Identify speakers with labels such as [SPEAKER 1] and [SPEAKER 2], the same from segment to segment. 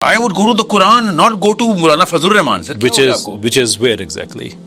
[SPEAKER 1] I would go to the Quran, not go to Maulana Fazlur Rahman, sir.
[SPEAKER 2] which is where exactly?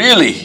[SPEAKER 1] Really?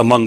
[SPEAKER 2] among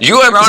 [SPEAKER 1] You are not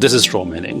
[SPEAKER 2] This is straw manning.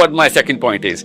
[SPEAKER 1] what my second point is.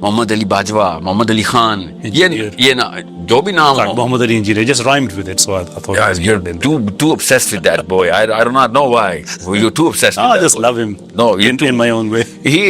[SPEAKER 1] محمد علی باجوہ, محمد علی خان, یہ نا جو بھی نام ہو.
[SPEAKER 2] Muhammad Ali Engineer just rhymed with it, so I thought.
[SPEAKER 1] Yeah, you're too obsessed with that boy. I do not know why. You're too obsessed with
[SPEAKER 2] I
[SPEAKER 1] that
[SPEAKER 2] just
[SPEAKER 1] boy.
[SPEAKER 2] love him.
[SPEAKER 1] No,
[SPEAKER 2] in my own way.
[SPEAKER 1] He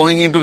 [SPEAKER 1] going into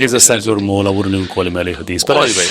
[SPEAKER 2] It is a sense or more. I wouldn't even call him Ahl Hadith. But anyway,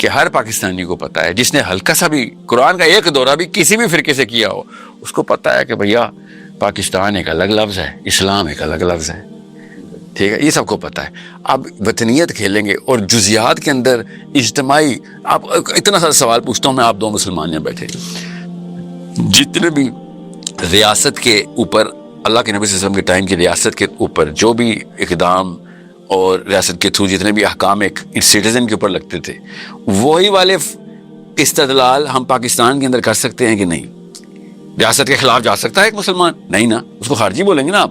[SPEAKER 1] کہ ہر پاکستانی کو پتا ہے جس نے ہلکا سا بھی قرآن کا ایک دورہ بھی کسی بھی فرقے سے کیا ہو, اس کو پتا ہے کہ بھیا پاکستان ایک الگ لفظ ہے, اسلام ایک الگ لفظ ہے. ٹھیک ہے, یہ سب کو پتا ہے. اب وطنیت کھیلیں گے اور جزیات کے اندر اجتماعی. آپ اتنا سارا سوال پوچھتا ہوں میں, آپ دو مسلمان یہاں بیٹھے, جتنے بھی ریاست کے اوپر اللہ کے نبی صلی اللہ علیہ وسلم کے ٹائم کی ریاست کے اوپر جو بھی اقدام اور ریاست کے تھرو جتنے بھی احکام ایک سٹیزن کے اوپر لگتے تھے, وہی والے استدلال ہم پاکستان کے اندر کر سکتے ہیں کہ نہیں؟ ریاست کے خلاف جا سکتا ہے ایک مسلمان؟ نہیں نا, اس کو خارجی بولیں گے نا آپ.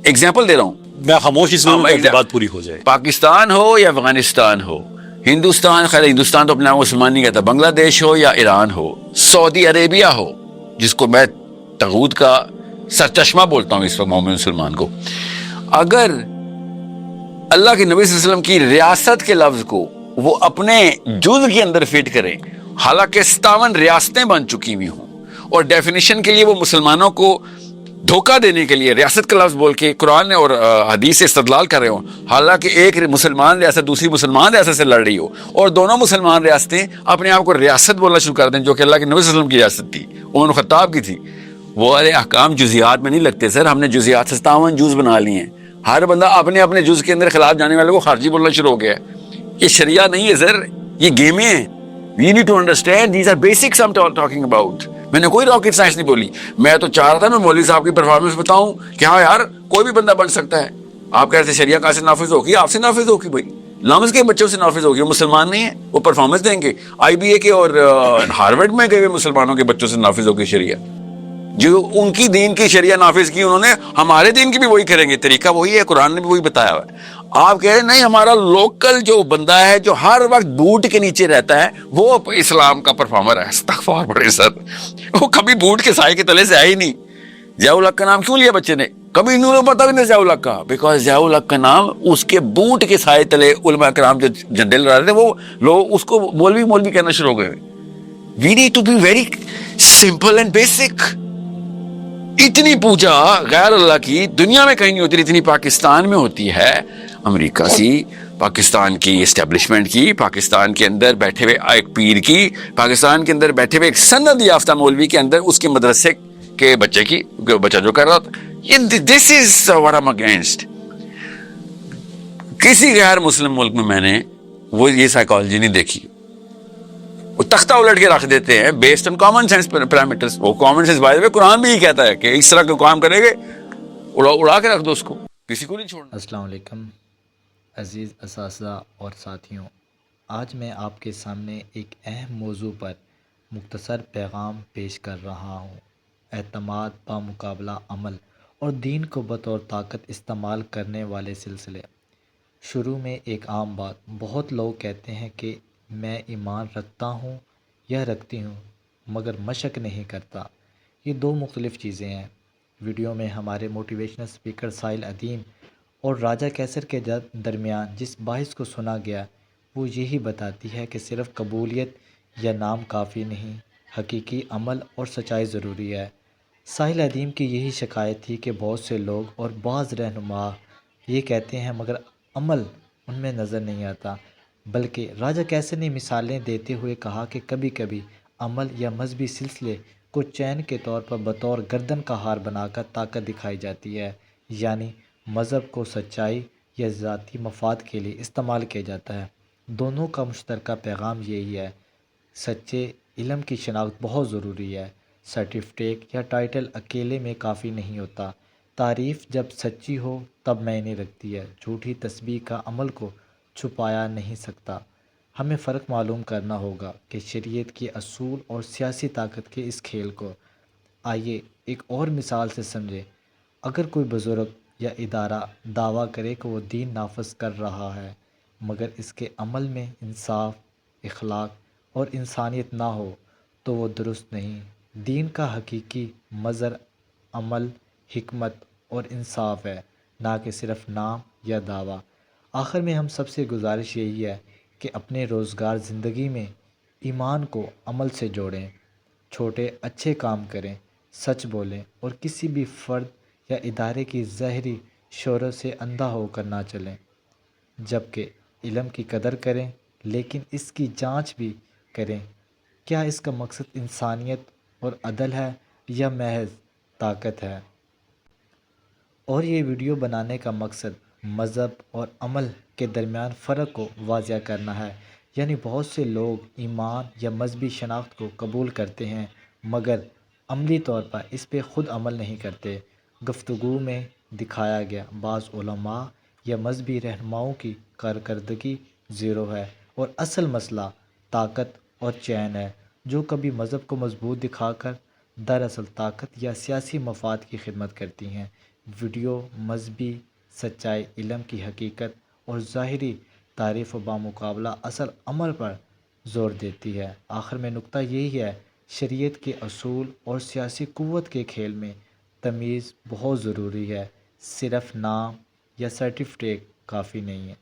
[SPEAKER 1] ایگزامپل دے رہا ہوں,
[SPEAKER 2] میں خاموش اس میں بات پوری ہو جائے.
[SPEAKER 1] پاکستان ہو یا افغانستان ہو, ہندوستان, خیر ہندوستان تو اپنا مسلمان نہیں کہتا, بنگلہ دیش ہو یا ایران ہو, سعودی عربیہ ہو جس کو میں طاغوت کا سرچشمہ بولتا ہوں اس وقت مومن مسلمان کو, اگر اللہ کے نبی صلی اللہ علیہ وسلم کی ریاست کے لفظ کو وہ اپنے جز کے اندر فٹ کریں, حالانکہ 57 ریاستیں بن چکی ہوئی ہوں, اور ڈیفینیشن کے لیے وہ مسلمانوں کو دھوکہ دینے کے لیے ریاست کا لفظ بول کے قرآن اور حدیث سے استدلال کر رہے ہوں, حالانکہ ایک مسلمان ریاست دوسری مسلمان ریاست سے لڑ رہی ہو, اور دونوں مسلمان ریاستیں اپنے آپ کو ریاست بولنا شروع کر دیں جو کہ اللہ کے نبی صلی اللہ علیہ وسلم کی ریاست تھی, عمر خطاب کی تھی. وہ والے احکام جزیات میں نہیں لگتے سر, ہم نے جزیات 57 جز بنا لیے ہیں. ہر بندہ اپنے اپنے جز کے اندر خلاف جانے والے کو خارجی بولنا شروع ہو گیا ہے. یہ شریعہ نہیں ہے سر, یہ گیمیں ہیں. We need to understand these are basics I'm talking about. میں نے کوئی راکٹ سائنس نہیں بولی. میں تو چاہ رہا تھا میں مولوی صاحب کی پرفارمنس بتاؤں کہ ہاں یار کوئی بھی بندہ بن سکتا ہے. آپ کہتے ہیں شریعہ کہاں سے نافذ ہوگی؟ آپ سے نافذ ہوگی بھائی, لمز کے بچوں سے نافذ ہوگی. وہ مسلمان نہیں ہیں, وہ پرفارمنس دیں گے. آئی بی اے کے اور ہارورڈ میں گئے ہوئے مسلمانوں کے بچوں سے نافذ ہوگی شریعہ. جو ان کی دین کی شریعہ نافذ کی انہوں نے, ہمارے دین کی بھی وہی کریں گے. طریقہ وہی ہے, قرآن نے بھی وہی بتایا ہوا ہے. آپ کہہ رہے ہیں نہیں ہمارا لوکل جو بندہ ہے جو ہر وقت بوٹ کے نیچے رہتا ہے وہ اسلام کا پرفارمر ہے. استغفار بڑے سر, وہ کبھی بوٹ کے سائے کے تلے سے آئی نہیں. ضیاء الحق کا نام کیوں لیا بچے نے؟ کبھی انہوں نے پتا بھی نہیں ضیاء الحق کا, بیکاز ضیاء الحق کا نام اس کے بوٹ کے سائے تلے علماء کرام جو جھنڈے لہرا رہے تھے وہ لوگ اس کو مولوی کہنا شروع ہو گئے. We need to be very simple and basic. اتنی پوجا غیر اللہ کی دنیا میں کہیں نہیں ہوتی اتنی پاکستان میں ہوتی ہے. امریکہ کی, پاکستان کی اسٹیبلشمنٹ کی, پاکستان کے اندر بیٹھے ہوئے ایک پیر کی, پاکستان کے اندر بیٹھے ہوئے ایک سند یافتہ مولوی کے اندر اس کے مدرسے کے بچے کی بچہ جو کر رہا تھا. This is what I am against. کسی غیر مسلم ملک میں میں نے وہ یہ سائیکالوجی نہیں دیکھی. وہ تختہ الٹ کے رکھ دیتے ہیں based on common sense parameters. وہ کامن سینس بائی دا وے قرآن بھی یہ کہتا ہے کہ اس طرح کا کام کرے گے اڑا کے رکھ دو اس کو, کسی کو نہیں چھوڑنا.
[SPEAKER 3] السلام علیکم عزیز اساتذہ اور ساتھیوں, آج میں آپ کے سامنے ایک اہم موضوع پر مختصر پیغام پیش کر رہا ہوں. اعتماد بامقابلہ عمل اور دین کو بطور طاقت استعمال کرنے والے سلسلے. شروع میں ایک عام بات, بہت لوگ کہتے ہیں کہ میں ایمان رکھتا ہوں یا رکھتی ہوں مگر مشق نہیں کرتا. یہ دو مختلف چیزیں ہیں. ویڈیو میں ہمارے موٹیویشنل اسپیکر ساحل ادیم اور راجہ کیسر کے درمیان جس باعث کو سنا گیا وہ یہی بتاتی ہے کہ صرف قبولیت یا نام کافی نہیں, حقیقی عمل اور سچائی ضروری ہے. ساحل ادیم کی یہی شکایت تھی کہ بہت سے لوگ اور بعض رہنما یہ کہتے ہیں مگر عمل ان میں نظر نہیں آتا. بلکہ راجہ کیسر نے مثالیں دیتے ہوئے کہا کہ کبھی کبھی عمل یا مذہبی سلسلے کو چین کے طور پر بطور گردن کا ہار بنا کر طاقت دکھائی جاتی ہے, یعنی مذہب کو سچائی یا ذاتی مفاد کے لیے استعمال کیا جاتا ہے. دونوں کا مشترکہ پیغام یہی ہے, سچے علم کی شناخت بہت ضروری ہے. سرٹیفکیٹ یا ٹائٹل اکیلے میں کافی نہیں ہوتا. تعریف جب سچی ہو تب معنی رکھتی ہے. جھوٹی تسبیح کا عمل کو چھپایا نہیں سکتا. ہمیں فرق معلوم کرنا ہوگا کہ شریعت کے اصول اور سیاسی طاقت کے اس کھیل کو. آئیے ایک اور مثال سے سمجھیں. اگر کوئی بزرگ یا ادارہ دعویٰ کرے کہ وہ دین نافذ کر رہا ہے مگر اس کے عمل میں انصاف، اخلاق اور انسانیت نہ ہو تو وہ درست نہیں۔ دین کا حقیقی مظہر عمل، حکمت اور انصاف ہے، نہ کہ صرف نام یا دعویٰ۔ آخر میں ہم سب سے گزارش یہی ہے کہ اپنے روزگار زندگی میں ایمان کو عمل سے جوڑیں، چھوٹے اچھے کام کریں، سچ بولیں اور کسی بھی فرد یا ادارے کی ظاہری شہرت سے اندھا ہو کر نہ چلیں، جبکہ علم کی قدر کریں لیکن اس کی جانچ بھی کریں کیا اس کا مقصد انسانیت اور عدل ہے یا محض طاقت ہے۔ اور یہ ویڈیو بنانے کا مقصد مذہب اور عمل کے درمیان فرق کو واضح کرنا ہے، یعنی بہت سے لوگ ایمان یا مذہبی شناخت کو قبول کرتے ہیں مگر عملی طور پر اس پہ خود عمل نہیں کرتے۔ گفتگو میں دکھایا گیا بعض علماء یا مذہبی رہنماؤں کی کارکردگی زیرو ہے اور اصل مسئلہ طاقت اور چین ہے، جو کبھی مذہب کو مضبوط دکھا کر دراصل طاقت یا سیاسی مفاد کی خدمت کرتی ہیں۔ ویڈیو مذہبی سچائی، علم کی حقیقت اور ظاہری تعریف و بامقابلہ اصل عمل پر زور دیتی ہے۔ آخر میں نکتہ یہی ہے، شریعت کے اصول اور سیاسی قوت کے کھیل میں تمیز بہت ضروری ہے، صرف نام یا سرٹیفکیٹ کافی نہیں ہے۔